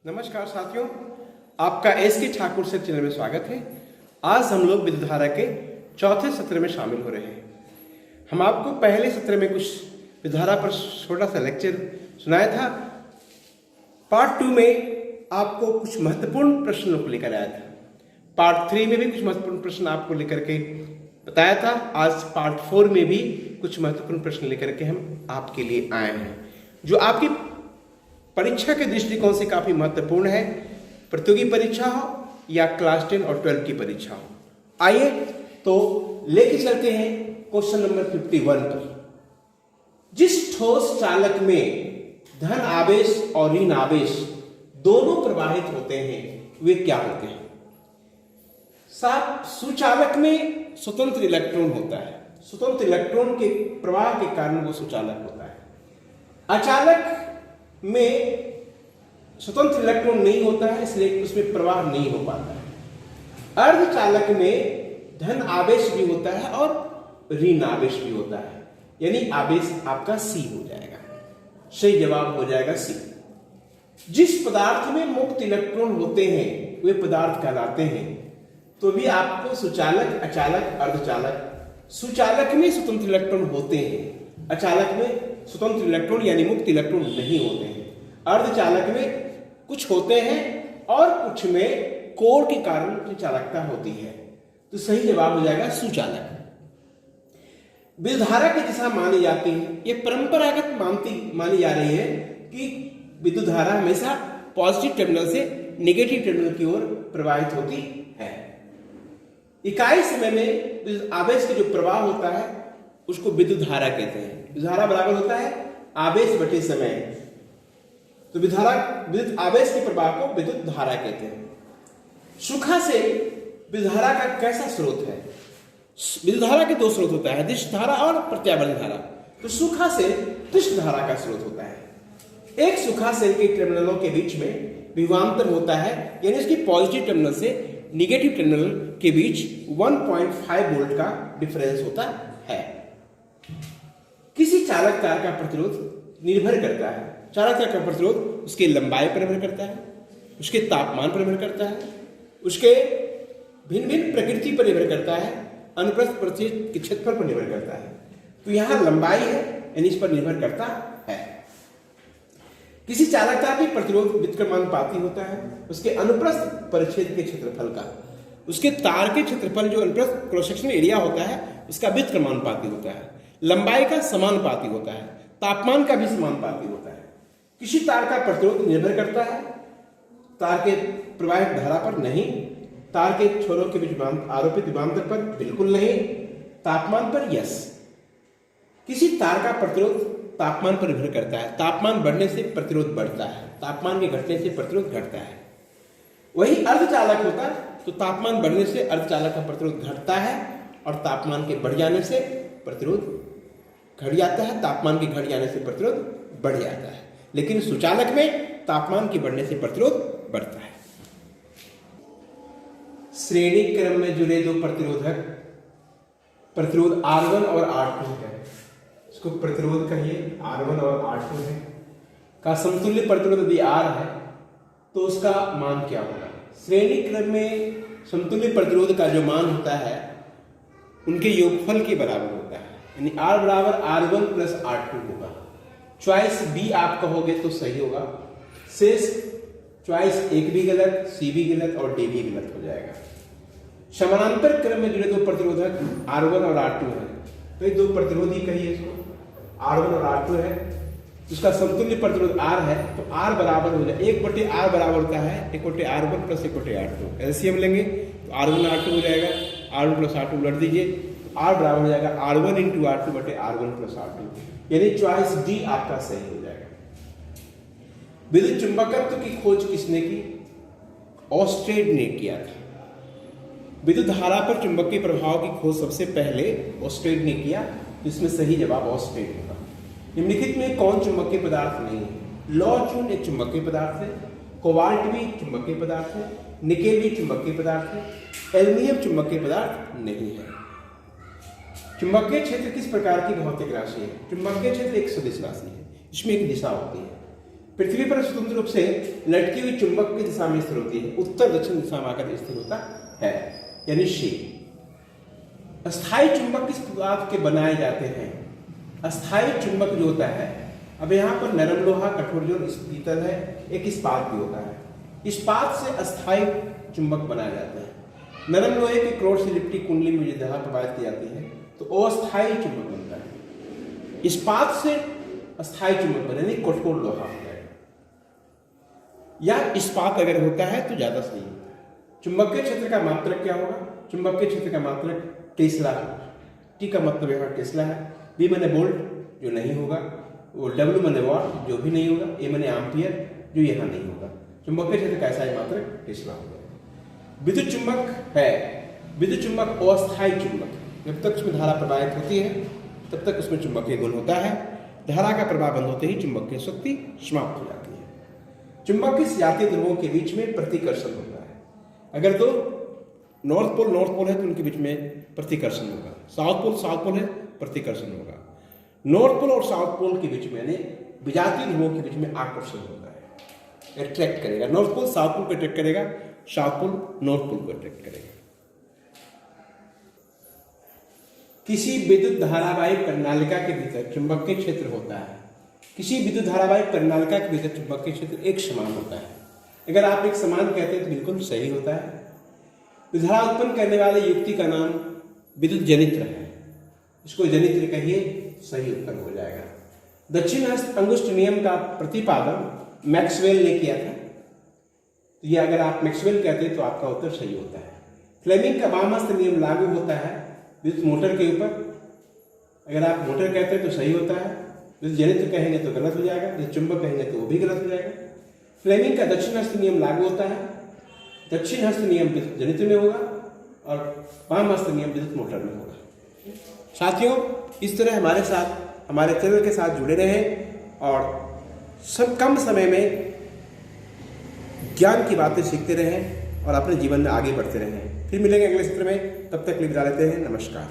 नमस्कार साथियों, आपका एस के ठाकुर सर चैनल में स्वागत है। आज हम लोग विद्युत धारा के चौथे सत्र में शामिल हो रहे हैं। हम आपको पहले सत्र में कुछ विद्युत धारा पर छोटा सा लेक्चर सुनाया था। पार्ट 2 में आपको कुछ महत्वपूर्ण प्रश्नों को लेकर आया था। पार्ट 3 में भी कुछ महत्वपूर्ण प्रश्न आपको लेकर के बताया था। आज पार्ट 4 में भी कुछ महत्वपूर्ण प्रश्न लेकर के हम आपके लिए आए हैं, जो आपकी परीक्षा के दृष्टिकोण से काफी महत्वपूर्ण है। प्रतियोगी परीक्षा हो या क्लास 10 और 12 की परीक्षा हो। आइए तो लेके चलते हैं क्वेश्चन नंबर 51 पर। जिस ठोस चालक में धन आवेश और ऋण आवेश दोनों प्रवाहित होते हैं वे क्या होते हैं? साथ सुचालक में स्वतंत्र इलेक्ट्रॉन होता है। स्वतंत्र इलेक्ट्रॉन के प्रवाह के कारण वो सुचालक होता है। अचालक में स्वतंत्र इलेक्ट्रॉन नहीं होता है, इसलिए उसमें प्रवाह नहीं हो पाता है। अर्धचालक में धन आवेश भी होता है और ऋण आवेश भी होता है, यानी आवेश आपका सी हो जाएगा। सही जवाब हो जाएगा सी। जिस पदार्थ में मुक्त इलेक्ट्रॉन होते हैं वे पदार्थ कहलाते हैं। तो भी आपको सुचालक, अचालक, अर्धचालक। सुचालक में स्वतंत्र इलेक्ट्रॉन होते हैं, अचालक में स्वतंत्र इलेक्ट्रॉन यानी मुक्त इलेक्ट्रॉन नहीं होते हैं। अर्धचालक में कुछ होते हैं और कुछ में कोर के कारण चालकता होती है। तो सही जवाब हो जाएगा सुचालक। विद्युत धारा की दिशा मानी जाती है, ये परंपरागत मानी जा रही है कि विद्युत धारा हमेशा पॉजिटिव टर्मिनल से नेगेटिव टर्मिनल की ओर प्रवाहित होती है। इकाई समय में विद्युत आवेश का जो प्रवाह होता है उसको विद्युत धारा कहते हैं। विद्युत धारा बराबर होता है आवेश बटे समय। तो विद्युत आवेश के प्रवाह को विद्युत धारा कहते हैं। सुखा से विद्युत धारा का कैसा स्रोत है? विद्युत धारा के दो स्रोत होता है, दिश धारा और प्रत्यावर्ती धारा। तो सुखा से दिश धारा का स्रोत होता है। एक सुखा सेल के टर्मिनलों के बीच में विभवांतर होता है, यानी उसकी पॉजिटिव टर्मिनल से निगेटिव टर्मिनल के बीच 1.5 वोल्ट का डिफरेंस होता है। किसी चालक तार का प्रतिरोध निर्भर करता है। चालक तार का प्रतिरोध उसके लंबाई पर निर्भर करता है, उसके तापमान पर निर्भर करता है, उसके भिन्न भिन्न प्रकृति पर निर्भर करता है, अनुप्रस्थ परिच्छेद के क्षेत्रफल पर निर्भर करता है। तो यहां लंबाई है, यानी इस पर निर्भर करता है। किसी चालक तार की प्रतिरोध व्युत्क्रमानुपाती होता है उसके अनुप्रस्थ परिच्छेद के क्षेत्रफल का। उसके तार के क्षेत्रफल जो अनुप्रस्थ क्रॉस सेक्शनल एरिया होता है उसका व्युत्क्रमानुपाती होता है। लंबाई का समानुपाती होता है, तापमान का भी समानुपाती होता है। किसी तार का प्रतिरोध निर्भर करता है तार के प्रवाहित धारा पर नहीं, तार के छोरों के बीच आरोपित विभवांतर पर बिल्कुल नहीं, तापमान पर यस। किसी तार का प्रतिरोध तापमान पर निर्भर करता है। तापमान बढ़ने से प्रतिरोध बढ़ता है, तापमान के घटने से प्रतिरोध घटता है। वही अर्धचालक होता है तो तापमान बढ़ने से अर्धचालक का प्रतिरोध घटता है और तापमान के बढ़ जाने से प्रतिरोध घट जाता है, तापमान के घट जाने से प्रतिरोध बढ़ जाता है। लेकिन सुचालक में तापमान के बढ़ने से प्रतिरोध बढ़ता है। श्रेणी क्रम में जुड़े दो प्रतिरोधक प्रतिरोध R1 और R2 है। इसको प्रतिरोध कहिए, R1 और R2 है का समतुल्य प्रतिरोध यदि R है तो उसका मान क्या होगा? श्रेणी क्रम में समतुल्य प्रतिरोध का जो मान होता है उनके योगफल के बराबर होता है, यानी R बराबर R1 प्लस R2 होगा। चॉइस बी आप कहोगे तो सही होगा। शेष चॉइस एक भी गलत, सी भी गलत और डी भी गलत हो जाएगा। समानांतर क्रम में जुड़े दो प्रतिरोधक R1 और R2 है, तो ये दो प्रतिरोधी कहिए इसको, R1 और R2 है। उसका समतुल्य प्रतिरोध R है तो R बराबर हो जाए 1/R बराबर होता है 1/R1 प्लस 1/R2। एलसीएम लेंगे तो R1 R2 हो जाएगा, R1 प्लस R2 उलट दीजिए तो R बराबर हो जाएगा R1 इंटू R2 बटे R1 प्लस R2, यानी चॉइस डी आपका सही हो जाएगा। विद्युत चुंबकत्व की खोज किसने की? ऑस्टेड ने किया था। विद्युत धारा पर चुंबकीय प्रभाव की खोज सबसे पहले ऑस्टेड ने किया, तो इसमें सही जवाब ऑस्टेड होगा। निम्नलिखित में कौन चुंबकीय पदार्थ नहीं है? लॉ-चून एक चुंबकीय पदार्थ है, कोबाल्ट भी चुंबकीय पदार्थ है, निकेल भी चुंबकीय पदार्थ है, एल्युमिनियम चुंबकीय पदार्थ नहीं है। चुंबकीय क्षेत्र किस प्रकार की भौतिक राशि है? चुंबकीय क्षेत्र एक सदिश राशि है, इसमें एक दिशा होती है। पृथ्वी पर स्वतंत्र रूप से लटकी हुई चुंबक की दिशा में स्थिर होती है, उत्तर दक्षिण दिशा में आकर स्थिर होता है, यानी शी। अस्थायी चुंबक किस पदार्थ के बनाए जाते हैं? अस्थायी चुंबक जो होता है, अब यहाँ पर नरम लोहा, कठोर जो पीतल है, एक इस्पात भी होता है। इस्पात से अस्थायी चुंबक बनाए जाते हैं। नरम लोहे की क्रोड से लिपटी कुंडली में यदि धारा प्रवाहित की जाती है तो अस्थायी चुंबक बनता है। इस्पात से अस्थायी चुंबक बने, नहीं कठोर लोहा होता है, या इस्पात अगर होता है तो ज्यादा सही होता है। चुंबकीय क्षेत्र का मात्रक क्या होगा? चुंबकीय क्षेत्र का मात्रक टेस्ला होगा। टी का मतलब यहाँ टेस्ला है, बी माने बोल्ट जो नहीं होगा, वो डब्ल्यू माने वॉट जो भी नहीं होगा, ए माने एम्पियर जो यहाँ नहीं होगा। चुंबकीय क्षेत्र का ऐसा ही मात्रक टेस्ला होगा। विद्युत चुंबक है, विद्युत चुंबक अस्थायी चुंबक, जब तक उसमें धारा प्रवाहित होती है तब तक उसमें चुंबकीय गुण होता है। धारा का प्रभाव बंद होते ही चुंबकीय शक्ति समाप्त हो जाती है। चुंबक के सजातीय ध्रुवों के बीच में प्रतिकर्षण होता है। अगर दो नॉर्थ पोल है तो उनके बीच में प्रतिकर्षण होगा। साउथ पोल है, प्रतिकर्षण होगा। नॉर्थ पोल और साउथ पोल के बीच में, यानी विजातीय ध्रुवों के बीच में आकर्षण होता है, अट्रैक्ट करेगा। नॉर्थ पोल साउथ पोल को अट्रैक्ट करेगा, साउथ पोल नॉर्थ पोल को अट्रैक्ट करेगा। किसी विद्युत धारावाहिक प्रणालिका के भीतर चुंबकीय क्षेत्र होता है। किसी विद्युत धारावाहिक प्रणालिका के भीतर चुंबकीय क्षेत्र एक समान होता है। अगर आप एक समान कहते हैं तो बिल्कुल सही होता है। धारा उत्पन्न करने वाले युक्ति का नाम विद्युत जनित्र है, इसको जनित्र कहिए, सही उत्तर हो जाएगा। दक्षिण हस्त अंगुष्ठ नियम का प्रतिपादन मैक्सवेल ने किया था, तो ये अगर आप मैक्सवेल कहते हैं तो आपका उत्तर सही होता है। फ्लेमिंग का वाम हस्त नियम लागू होता है विद्युत मोटर के ऊपर। अगर आप मोटर कहते हैं तो सही होता है, विद्युत जनित्र कहेंगे तो गलत हो जाएगा, विद्युत चुंबक कहेंगे तो वो भी गलत हो जाएगा। फ्लेमिंग का दक्षिण हस्त नियम लागू होता है, दक्षिण हस्त नियम विद्युत जनित्र में होगा और वाम हस्त नियम विद्युत मोटर में होगा। साथियों, इस तरह हमारे साथ, हमारे चैनल के साथ जुड़े रहें और सब कम समय में ज्ञान की बातें सीखते रहें और अपने जीवन में आगे बढ़ते रहें। फिर मिलेंगे अगले सत्र में, तब तक के लिए विदा लेते हैं। नमस्कार।